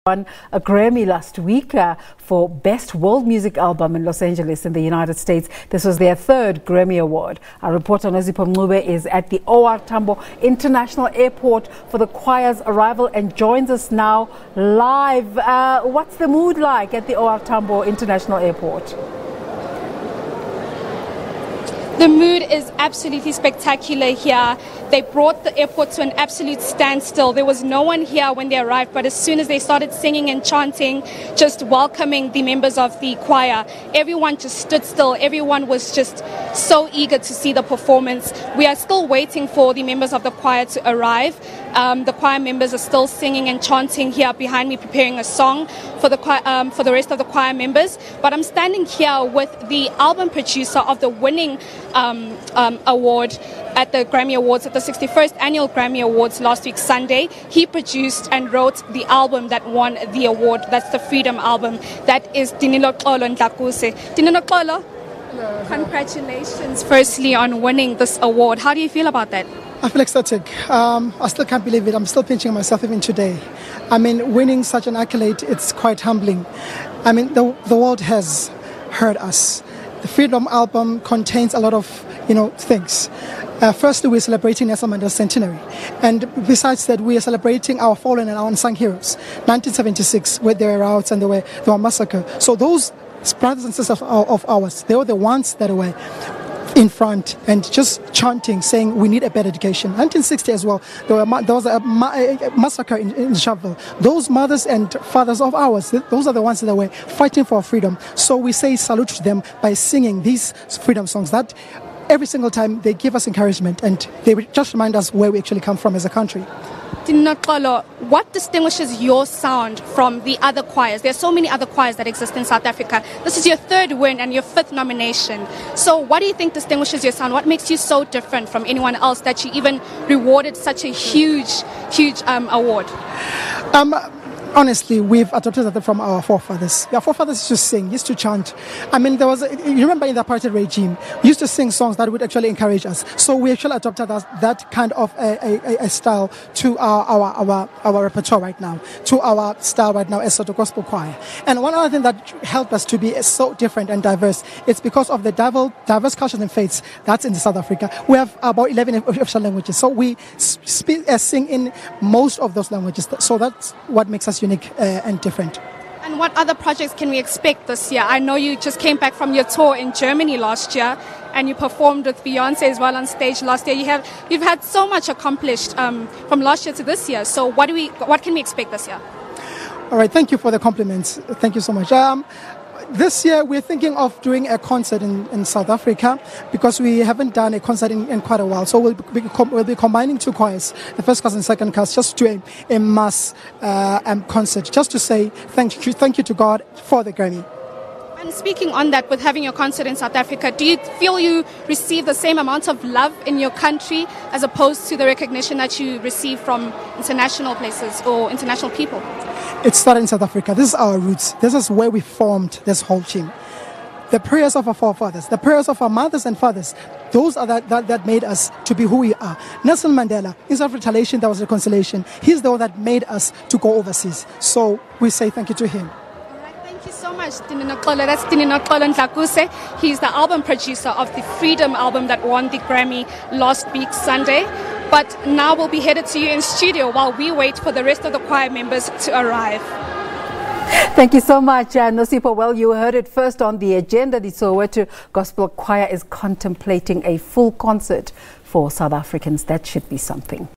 won a Grammy last week for Best World Music Album in Los Angeles in the United States. This was their third Grammy Award. Our reporter Nosipho Mncube is at the OR Tambo International Airport for the choir's arrival and joins us now live. What's the mood like at the OR Tambo International Airport? The mood is absolutely spectacular here. They brought the airport to an absolute standstill. There was no one here when they arrived, but as soon as they started singing and chanting, just welcoming the members of the choir, everyone just stood still. Everyone was just so eager to see the performance. We are still waiting for the members of the choir to arrive. The choir members are still singing and chanting here behind me, preparing a song for the choir, for the rest of the choir members. But I'm standing here with the album producer of the winning award at the Grammy Awards, at the 61st Annual Grammy Awards last week Sunday. He produced and wrote the album that won the award. That's the Freedom album. That is Dinilo Xolo Ntlakuse. Dinilo Xolo, congratulations firstly on winning this award. How do you feel about that? I feel ecstatic. I still can't believe it. I'm still pinching myself even today. I mean, winning such an accolade, it's quite humbling. I mean, the world has heard us. The Freedom album contains a lot of, things. Firstly, we're celebrating Nelson Mandela's centenary. And besides that, we are celebrating our fallen and our unsung heroes. 1976, where they were riots and they were massacred. So those brothers and sisters of ours, they were the ones that were in front and just chanting, saying we need a better education. 1960 as well, there was a massacre in Sharpeville. Those mothers and fathers of ours, those are the ones that were fighting for freedom. So we say salute to them by singing these freedom songs that every single time they give us encouragement and they just remind us where we actually come from as a country. What distinguishes your sound from the other choirs? There are so many other choirs that exist in South Africa. This is your third win and your fifth nomination. So what do you think distinguishes your sound? What makes you so different from anyone else that you even rewarded such a huge award? Honestly, we've adopted that from our forefathers. Our forefathers used to sing, used to chant. I mean, you remember in the apartheid regime, we used to sing songs that would actually encourage us. So we actually adopted that kind of a style to our repertoire right now, to our style right now as Soweto Gospel Choir. And one other thing that helped us to be so different and diverse, it's because of the diverse cultures and faiths that's in South Africa. We have about 11 official languages. So we sing in most of those languages. So that's what makes us unique and different. And what other projects can we expect this year? I know you just came back from your tour in Germany last year and you performed with Beyonce as well on stage last year. You've had so much accomplished from last year to this year. So what can we expect this year? All right, thank you for the compliments. Thank you so much. This year, we're thinking of doing a concert in South Africa because we haven't done a concert in quite a while. So we'll be combining two choirs, the first cast and second cast, just to a mass concert, just to say thank you to God for the Grammy. And speaking on that, with having your concert in South Africa, do you feel you receive the same amount of love in your country as opposed to the recognition that you receive from international places or international people? It started in South Africa. This is our roots. This is where we formed this whole team. The prayers of our forefathers, the prayers of our mothers and fathers, those are that made us to be who we are. Nelson Mandela, instead of retaliation, there was reconciliation. He's the one that made us to go overseas. So we say thank you to him. Thank you so much, Dinilo Xolo. That's Dinilo Xolo Ntlakuse. He's the album producer of the Freedom album that won the Grammy last week Sunday. But now we'll be headed to you in studio while we wait for the rest of the choir members to arrive. Thank you so much, Nosipho. Well, you heard it first on the agenda. The Soweto Gospel Choir is contemplating a full concert for South Africans. That should be something.